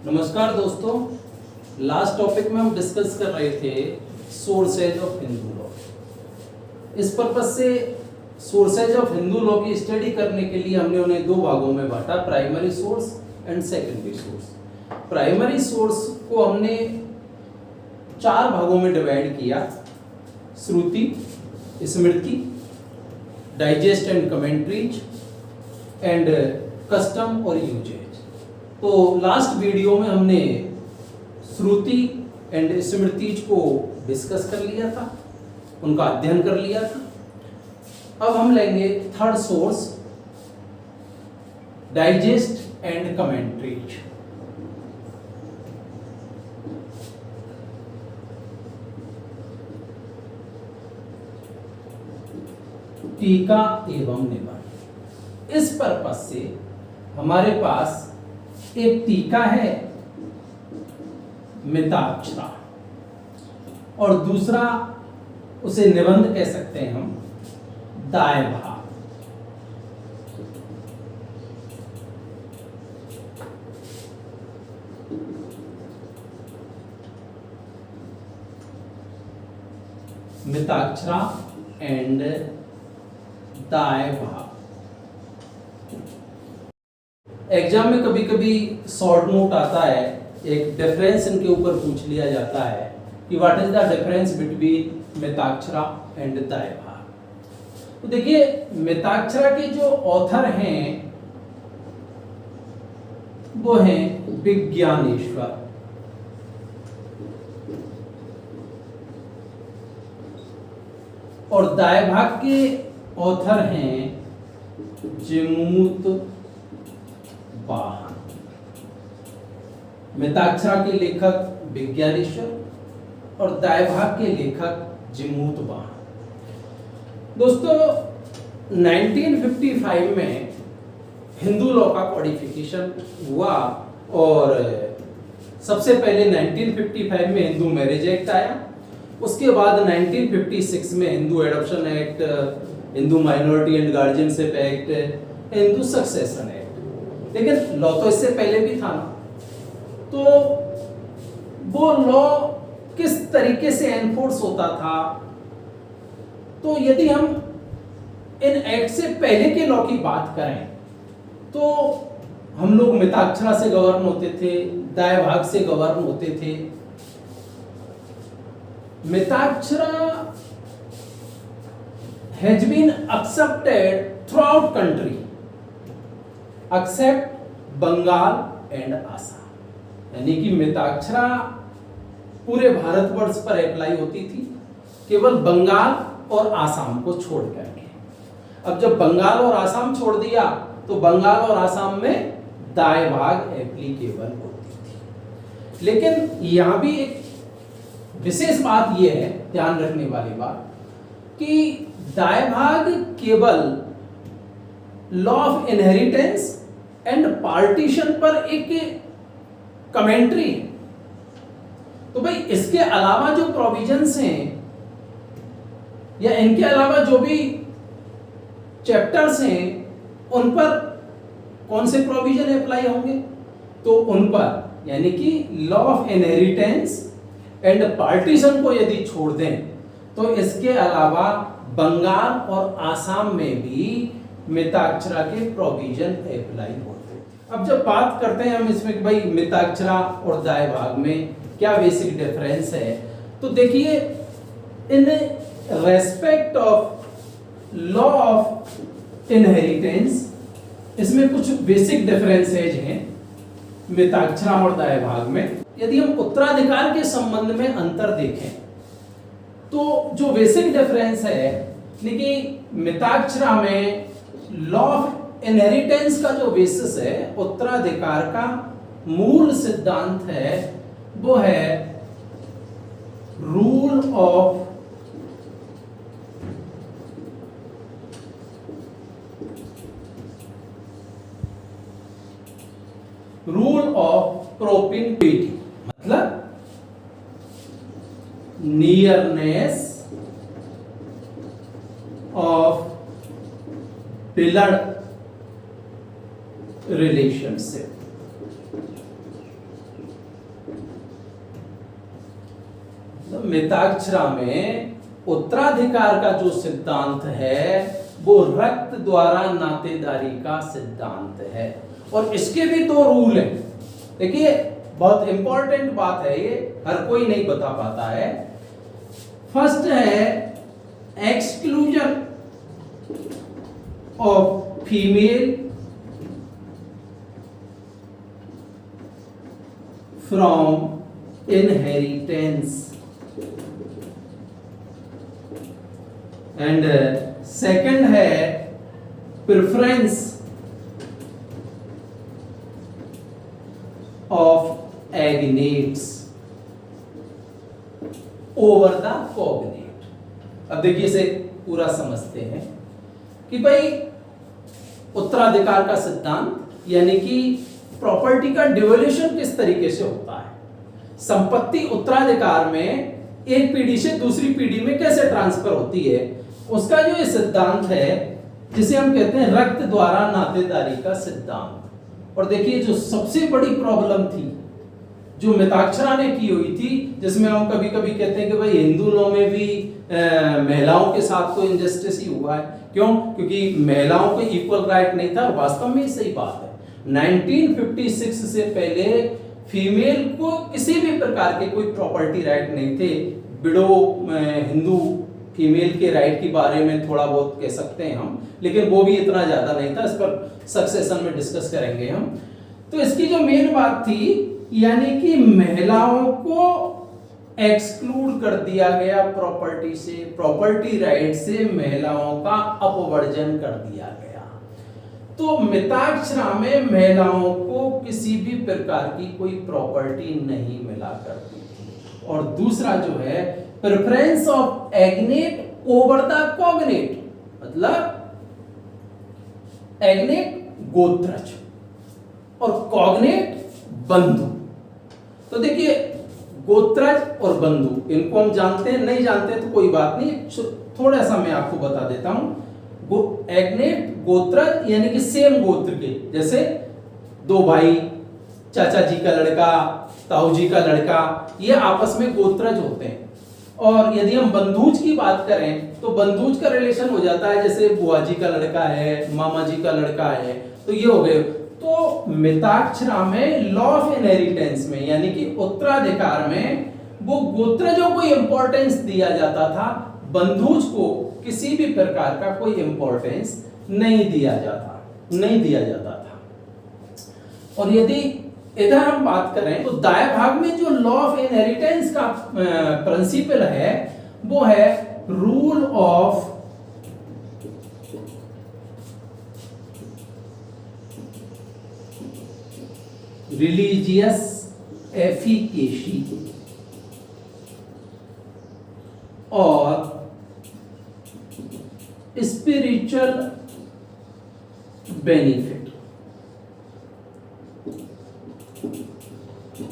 नमस्कार दोस्तों, last topic में हम डिस्कस कर रहे थे सोर्सेज ऑफ हिंदू लॉ। इस पर्पज से सोर्सेज ऑफ हिंदू लॉ की स्टडी करने के लिए हमने उन्हें दो भागों में बांटा, primary source and secondary source. Primary source को हमने चार भागों में डिवाइड किया, Shruti, Smriti, digest and commentaries and custom और यूजेज। तो लास्ट वीडियो में हमने श्रुति एंड स्मृतिज को डिस्कस कर लिया था, उनका अध्ययन कर लिया था। अब हम लेंगे third source, digest and commentaries. टीका एवं निबंध। इस पर्पज से हमारे पास एक टीका है मिताक्षरा और दूसरा उसे निबंध कह सकते हैं हम, दायभाग। मिताक्षरा एंड दायभाग। एग्जाम में कभी कभी शॉर्ट नोट आता है, एक डिफरेंस इनके ऊपर पूछ लिया जाता है कि what is the difference between Mitakshara and Dayabhaga. तो देखिए, मिताक्षरा के जो ऑथर हैं वो हैं विज्ञानेश्वर, और दायभाग के ऑथर हैं जिमूत वाहन। मिताक्षरा के लेखक विज्ञानेश्वर और दायभाग के लेखक जिमूत वाहन। दोस्तों, 1955 में हिंदू लॉ का कॉडिफिकेशन हुआ और सबसे पहले 1955 में हिंदू मैरिज एक्ट आया। उसके बाद 1956 में Hindu adoption act, Hindu minority and guardianship act, Hindu succession act. लेकिन लॉ तो इससे पहले भी था ना, तो वो लॉ किस तरीके से एनफोर्स होता था। तो यदि हम इन एक्ट से पहले के लॉ की बात करें तो हम लोग मिताक्षरा से गवर्न होते थे, दायभाग से गवर्न होते थे। Mitakshara has been accepted throughout country except Bengal and Assam. यानी कि मिताक्षरा पूरे भारतवर्ष पर अप्लाई होती थी, केवल बंगाल और आसाम को छोड़ करके। अब जब बंगाल और आसाम छोड़ दिया तो बंगाल और आसाम में दायभाग एप्लीकेबल होती थी। लेकिन यहां भी एक विशेष बात यह है, ध्यान रखने वाली बात, कि दायभाग केवल law of inheritance and partition पर एक कमेंट्री है। तो भाई, इसके अलावा जो प्रोविजंस हैं या इनके अलावा जो भी चैप्टर्स हैं उन पर कौन से प्रोविजन अप्लाई होंगे? तो उन पर, यानी कि law of inheritance and partition को यदि छोड़ दें तो इसके अलावा बंगाल और आसाम में भी मिताक्षरा के प्रोविजन अप्लाई होते हैं। अब जब बात करते हैं हम इसमें कि भाई मिताक्षरा और दायभाग में क्या बेसिक डिफरेंस है, तो देखिए, in respect of law of inheritance इसमें कुछ बेसिक डिफरेंसेज हैं मिताक्षरा और दायभाग में। यदि हम उत्तराधिकार के संबंध में अंतर देखें तो जो बेसिक डिफरेंस है, लेकिन मिताक्षरा में लॉ ऑफ इनहेरिटेंस का जो बेसिस है, उत्तराधिकार का मूल सिद्धांत है, वो है रूल ऑफ प्रोपिनिटी, मतलब नियरनेस ऑफ ब्लड रिलेशनशिप। तो मिताक्षरा में उत्तराधिकार का जो सिद्धांत है वो रक्त द्वारा नातेदारी का सिद्धांत है, और इसके भी दो रूल हैं। देखिए बहुत इंपॉर्टेंट बात है, ये हर कोई नहीं बता पाता है। फर्स्ट है exclusion of female from inheritance, and second है प्रेफरेंस ऑफ एग्नेट्स ओवर द कोग्नेट। अब देखिए इसे पूरा समझते हैं कि भाई उत्तराधिकार का सिद्धांत यानी कि प्रॉपर्टी का डिवोल्यूशन किस तरीके से होता है, संपत्ति उत्तराधिकार में एक पीढ़ी से दूसरी पीढ़ी में कैसे ट्रांसफर होती है, उसका जो ये सिद्धांत है जिसे हम कहते हैं रक्त द्वारा नातेदारी का सिद्धांत। और देखिए जो सबसे बड़ी प्रॉब्लम थी जो मिताक्षरा ने की हुई थी, जिसमें हम कभी कभी कहते हैं कि भाई हिंदू लॉ में भी महिलाओं के साथ तो इनजस्टिस ही हुआ है। क्यों? क्योंकि महिलाओं को इक्वल राइट नहीं था, और वास्तव में सही बात है। 1956 से पहले फीमेल को किसी भी प्रकार के कोई प्रॉपर्टी राइट नहीं थे। विडो हिंदू फीमेल के राइट के बारे में थोड़ा बहुत कह सकते हैं हम, लेकिन वो भी इतना ज्यादा नहीं था। इस पर सक्सेशन में डिस्कस करेंगे हम। तो इसकी जो मेन बात थी यानी कि महिलाओं को एक्सक्लूड कर दिया गया प्रॉपर्टी से, प्रॉपर्टी राइट से महिलाओं का अपवर्जन कर दिया गया। तो मिताक्षरा में महिलाओं को किसी भी प्रकार की कोई प्रॉपर्टी नहीं मिला करती थी। और दूसरा जो है preference of agnate over the cognate, मतलब एग्नेट गोत्रज और कॉग्नेट बंधु। तो देखिए गोत्रज और बंधु इनको हम जानते हैं, नहीं जानते तो कोई बात नहीं, थोड़ा सा मैं आपको बता देता हूं। एग्नेट गोत्रज यानी कि सेम गोत्र के, जैसे दो भाई, चाचा जी का लड़का, ताऊ जी का लड़का, ये आपस में गोत्रज होते हैं। और यदि हम बंधुज की बात करें तो बंधुज का रिलेशन हो जाता है, जैसे बुआ जी का लड़का है, मामा जी का लड़का है, तो ये हो गए। तो मिताक्षरा में लॉ ऑफ इनहेरिटेंस में यानी कि उत्तराधिकार में वो गोत्रजों को इंपॉर्टेंस दिया जाता था, बंधुज को किसी भी प्रकार का कोई इंपॉर्टेंस नहीं दिया जाता था। और यदि इधर हम बात करें तो दाएं भाग में जो लॉ ऑफ इनहेरिटेंस का प्रिंसिपल है वो है रूल ऑफ रिलीजियस एफिकेसी और स्पिरिचुअल बेनिफिट।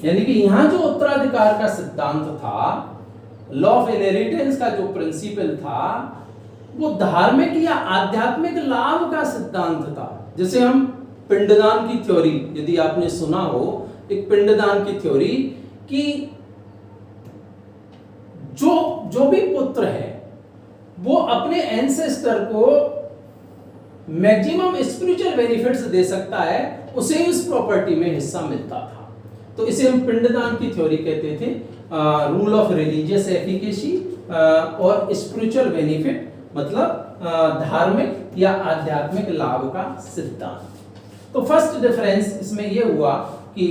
यानी कि यहां जो उत्तराधिकार का सिद्धांत था, लॉ ऑफ इनहेरिटेंस का जो प्रिंसिपल था, वो धार्मिक या आध्यात्मिक लाभ का सिद्धांत था। जैसे हम पिंडदान की थ्योरी, यदि आपने सुना हो, एक पिंडदान की थ्योरी कि जो भी पुत्र है वो अपने एंसेस्टर को मैक्सिमम स्पिरिचुअल बेनिफिट्स दे सकता है, उसे उस प्रॉपर्टी में हिस्सा मिलता था। तो इसे हम पिंडदान की थ्योरी कहते थे, रूल ऑफ रिलीजियस एफिकेसी और स्पिरिचुअल बेनिफिट, मतलब धार्मिक या आध्यात्मिक लाभ का सिद्धांत। तो फर्स्ट डिफरेंस इसमें यह हुआ कि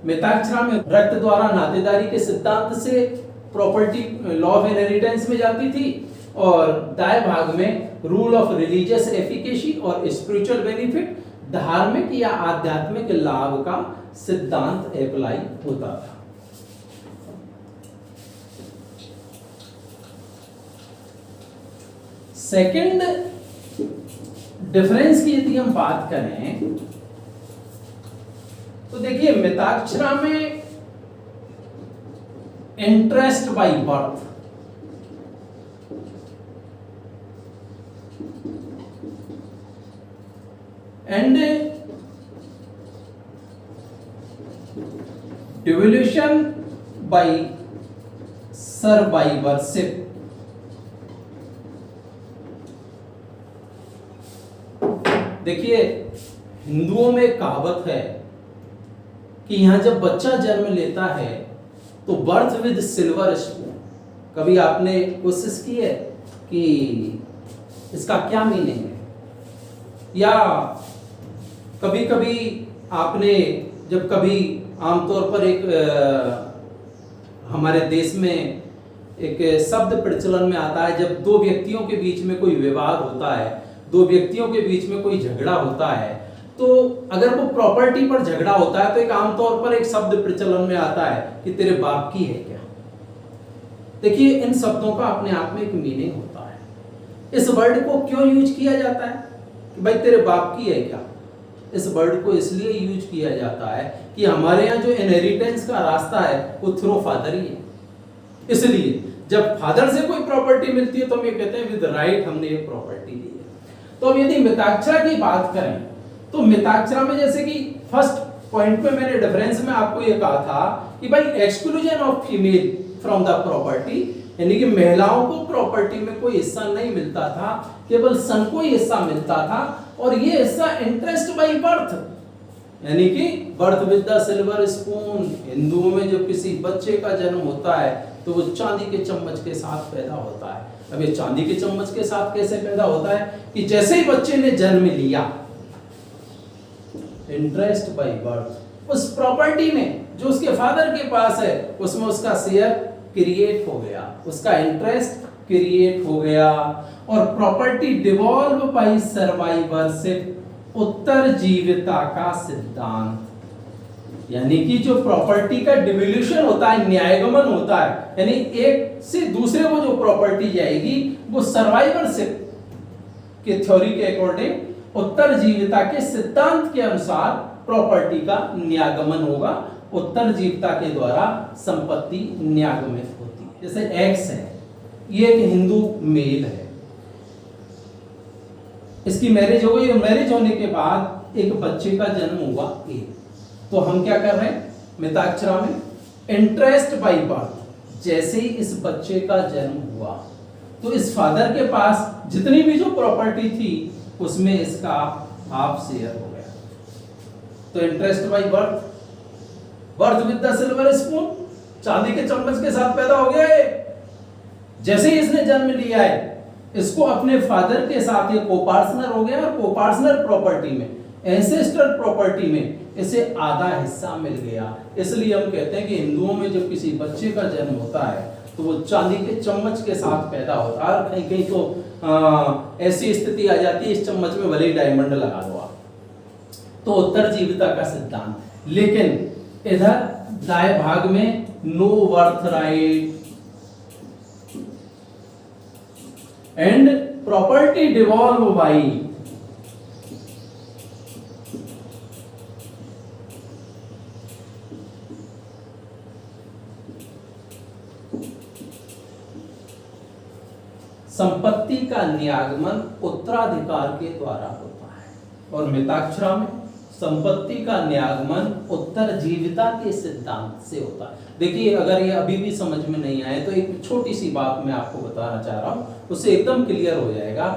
मिताक्षरा में रक्त द्वारा नातेदारी के सिद्धांत से प्रॉपर्टी लॉ ऑफ इनहेरिटेंस में जाती थी, और दाएं भाग में रूल ऑफ रिलीजियस एफिकेसी और स्पिरिचुअल बेनिफिट, धार्मिक या आध्यात्मिक लाभ का सिद्धांत अप्लाई होता था। सेकंड डिफरेंस की यदि हम बात करें तो देखिए मिताक्षरा में interest by birth and devolution by survivorship. देखिए हिंदुओं में एक कहावत है कि यहां जब बच्चा जन्म लेता है तो बर्थ विद सिल्वर स्पून। कभी आपने कोशिश की है कि इसका क्या मीनिंग है? या कभी कभी आपने जब कभी आमतौर पर हमारे देश में एक शब्द प्रचलन में आता है, जब दो व्यक्तियों के बीच में कोई विवाद होता है, दो व्यक्तियों के बीच में कोई झगड़ा होता है, तो अगर वो प्रॉपर्टी पर झगड़ा होता है तो एक आमतौर पर एक शब्द प्रचलन में आता है कि तेरे बाप की है क्या। देखिए इन शब्दों का अपने आप में एक मीनिंग होता है। इस वर्ड को क्यों यूज किया जाता है कि भाई तेरे बाप की है क्या? इस वर्ड को इसलिए यूज किया जाता है कि हमारे यहाँ जो इनहेरिटेंस का रास्ता है वो थ्रू फादर ही है। इसलिए जब फादर से कोई प्रॉपर्टी मिलती है तो हम ये कहते हैं विद राइट हमने ये प्रॉपर्टी ली है। तो अब यदि मिताक्षरा की बात करें तो मिताक्षरा में जैसे कि फर्स्ट पॉइंट पे मैंने डिफरेंस में आपको ये कहा था कि भाई exclusion of female from the property, यानी कि महिलाओं को प्रॉपर्टी में कोई हिस्सा नहीं मिलता था, केवल सन को ही हिस्सा मिलता था। और ये हिस्सा इंटरेस्ट बाय बर्थ, यानी कि birth with the silver spoon. हिंदुओं में जब किसी बच्चे का जन्म होता है तो वो चांदी के चम्मच के साथ पैदा होता है। अब ये चांदी के चम्मच के साथ कैसे पैदा होता है कि जैसे ही बच्चे ने जन्म लिया, इंटरेस्ट बाय बर्थ, उस प्रॉपर्टी में जो उसके फादर के पास है उसमें उसका शेयर क्रिएट हो गया, उसका इंटरेस्ट क्रिएट हो गया। और प्रॉपर्टी डिवॉल्व बाय सर्वाइवरशिप, उत्तरजीविता का सिद्धांत, यानी कि जो प्रॉपर्टी का डिवोल्यूशन होता है, न्यायगमन होता है, यानी एक से दूसरे को जो प्रॉपर्टी जाएगी वो सर्वाइवरशिप के थ्योरी के अकॉर्डिंग उत्तरजीविता के सिद्धांत के अनुसार प्रॉपर्टी का न्यागमन होगा। उत्तरजीविता के द्वारा संपत्ति न्यागमित होती है। जैसे एक्स है, ये एक हिंदू मेल है, इसकी मैरिज हो गई और मैरिज होने के बाद एक बच्चे का जन्म हुआ ए। तो हम क्या कर रहे हैं मिताक्षरा में, इंटरेस्ट बाय बर्थ, जैसे ही इस बच्चे का जन्म हुआ तो इस फादर के पास जितनी भी जो प्रॉपर्टी थी उसमें इसका हाफ शेयर हो गया। तो interest by birth, birth with the silver spoon, चांदी के चम्मच के साथ पैदा हो गया है। जैसे ही इसने जन्म लिया है इसको अपने फादर के साथ ये कोपार्टनर हो गया, और कोपार्टनर प्रॉपर्टी में, एंसेस्टर प्रॉपर्टी में इसे आधा हिस्सा मिल गया। इसलिए हम कहते हैं कि हिंदुओं में जब किसी बच्चे का जन्म होता है तो वो चांदी के चम्मच के साथ पैदा होता है। और कहीं कहीं तो ऐसी स्थिति आ जाती है इस चम्मच में भले ही डायमंड लगा दो आप। तो उत्तरजीविता का सिद्धांत। लेकिन इधर दाएं भाग में no birth right and property devolve by संपत्ति का न्यागमन उत्तराधिकार के द्वारा होता है। और मिताक्षरा में संपत्ति का न्यागमन उत्तरजीविता के सिद्धांत से होता है। देखिए अगर ये अभी भी समझ में नहीं आए तो एक छोटी सी बात मैं आपको बताना चाह रहा हूं, उससे एकदम क्लियर हो जाएगा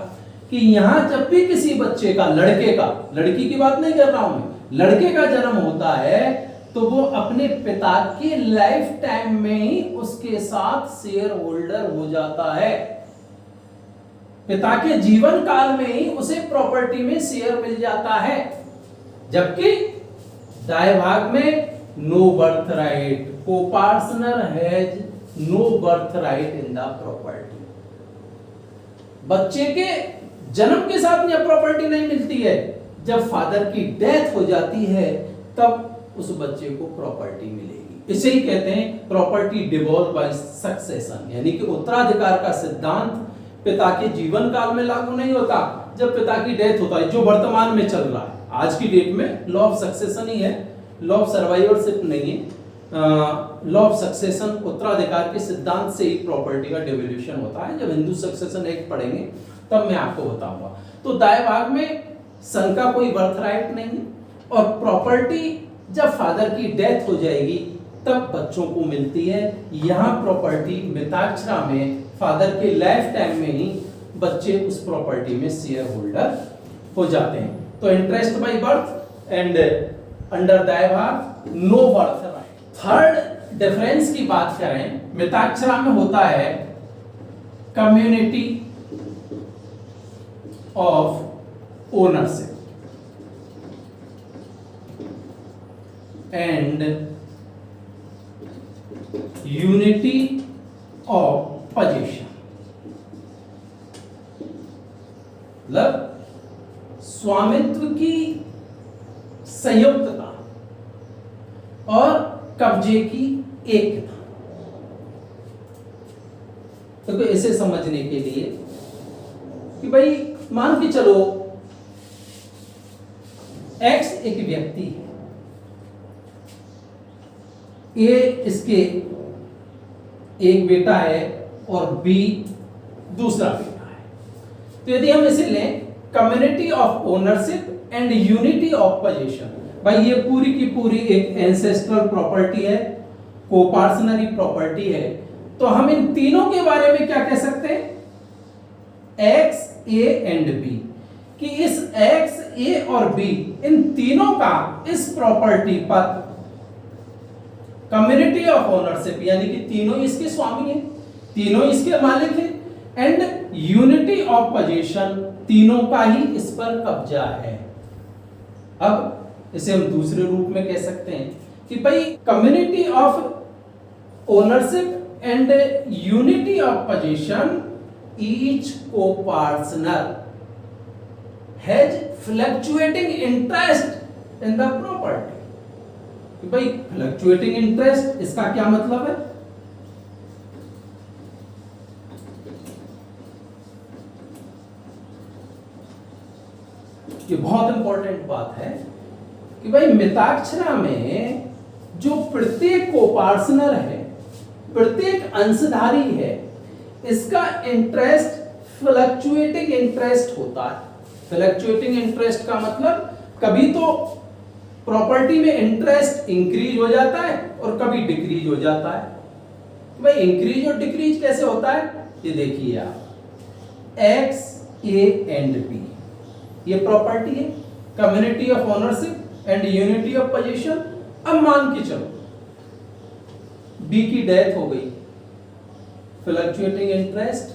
कि यहां जब भी किसी बच्चे का, लड़के का, लड़की की बात नहीं कर रहा हूं मैं, लड़के का जन्म होता है तो वो अपने पिता के लाइफ टाइम में ही उसके साथ शेयर होल्डर हो जाता है। पिता के जीवन काल में ही उसे प्रॉपर्टी में शेयर मिल जाता है। जबकि दाएं भाग में no birth right, coparcener has no birth right in the property. बच्चे के जन्म के साथ यह प्रॉपर्टी नहीं मिलती है, जब फादर की डेथ हो जाती है तब उस बच्चे को प्रॉपर्टी मिलेगी। इसे ही कहते हैं प्रॉपर्टी डिवॉल्व बाय सक्सेशन, यानी कि उत्तराधिकार का सिद्धांत पिता के जीवन काल में लागू नहीं होता, जब पिता की डेथ होता है, जो वर्तमान में चल रहा है। आज की डेट में लॉ ऑफ सक्सेशन ही है, लॉ ऑफ सर्वाइवरशिप नहीं है। लॉ ऑफ सक्सेशन उत्तराधिकार के सिद्धांत से ही प्रॉपर्टी का डिवोल्यूशन होता है। जब हिंदू सक्सेशन एक्ट पढ़ेंगे तब मैं आपको बताऊंगा। तो दाएं भाग में सन का कोई बर्थ राइट नहीं है, और प्रॉपर्टी जब फादर की डेथ हो जाएगी तब बच्चों को मिलती है। यहाँ प्रॉपर्टी मिताक्षरा में फादर के लाइफ टाइम में ही बच्चे उस प्रॉपर्टी में शेयर होल्डर हो जाते हैं। तो interest by birth and under Dayabhaga no birth right. Third difference की बात करें, मिताक्षरा में होता है community of ownership and unity of possession. मतलब स्वामित्व की संयुक्तता और कब्जे की एकता। तो इसे समझने के लिए कि भाई मान के चलो एक्स एक व्यक्ति है, ए इसके एक बेटा है और बी दूसरा बेटा है। तो यदि हम इसे लें community of ownership and unity of position, भाई ये पूरी की पूरी एक एंसेस्ट्रल प्रॉपर्टी है, कोपार्सनरी प्रॉपर्टी है। तो हम इन तीनों के बारे में क्या कह सकते हैं, एक्स ए एंड बी, कि इस एक्स ए और बी इन तीनों का इस प्रॉपर्टी पर कम्युनिटी ऑफ ओनरशिप यानी कि तीनों इसके स्वामी हैं, तीनों इसके मालिक हैं, एंड यूनिटी ऑफ पोजीशन तीनों का ही इस पर कब्जा है। अब इसे हम दूसरे रूप में कह सकते हैं कि भाई community of ownership and unity of position each co-partner has fluctuating interest in the property। कि भाई फ्लक्चुएटिंग इंटरेस्ट इसका क्या मतलब है, ये बहुत इंपॉर्टेंट बात है कि भाई मिताक्षरा में जो प्रत्येक कोपार्टनर है, प्रत्येक अंशधारी है, इसका इंटरेस्ट फ्लक्चुएटिंग इंटरेस्ट होता है। फ्लक्चुएटिंग इंटरेस्ट का मतलब कभी तो प्रॉपर्टी में इंटरेस्ट इंक्रीज हो जाता है और कभी डिक्रीज हो जाता है। तो भाई इंक्रीज और डिक्रीज कैसे होता है, ये देखिए आप, एक्स ए एंड बी ये प्रॉपर्टी है, community of ownership and unity of position. अब मान के चलो बी की डेथ हो गई, फ्लक्चुएटिंग इंटरेस्ट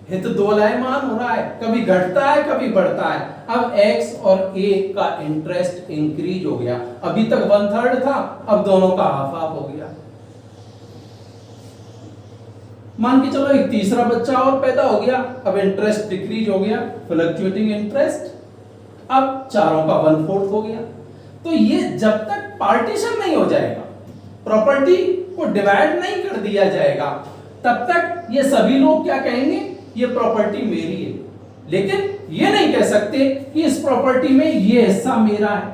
हित दोलायमान हो रहा है, कभी घटता है कभी बढ़ता है। अब x और a का इंटरेस्ट इंक्रीज हो गया, अभी तक 1/3 था, अब दोनों का हाफ हो गया। मान के चलो एक तीसरा बच्चा और पैदा हो गया, अब इंटरेस्ट डिक्रीज हो गया, फ्लक्चुएटिंग इंटरेस्ट, अब चारों का 1/4 हो गया। तो ये जब तक पार्टीशन नहीं हो जाएगा, प्रॉपर्टी को डिवाइड नहीं कर दिया जाएगा, तब तक ये सभी लोग क्या कहेंगे, ये प्रॉपर्टी मेरी है। लेकिन ये नहीं कह सकते कि इस प्रॉपर्टी में ये हिस्सा मेरा है,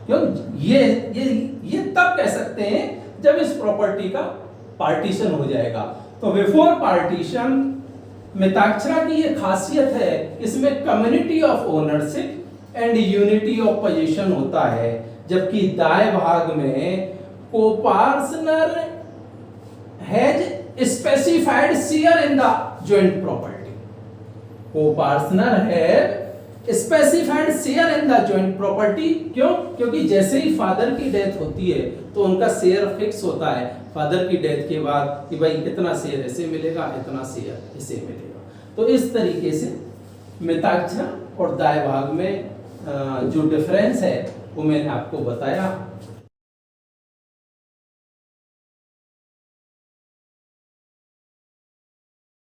क्यों, ये तब कह सकते हैं जब इस प्रॉपर्टी का पार्टीशन हो जाएगा। तो बिफोर पार्टीशन मिताक्षरा की ये खासियत है, इसमें community of ownership and unity of position होता है, जबकि दाएं भाग में कोपार्टनर has specified share in the joint property। co-partner है specified share in the joint property। क्यों, क्योंकि जैसे ही फादर की डेथ होती है तो उनका शेयर फिक्स होता है, फादर की डेथ के बाद कि भाई इतना शेयर इसे मिलेगा, इतना शेयर इसे मिलेगा। तो इस तरीके से मिताक्षरा और दाएं भाग में जो डिफरेंस है वो मैंने आपको बताया।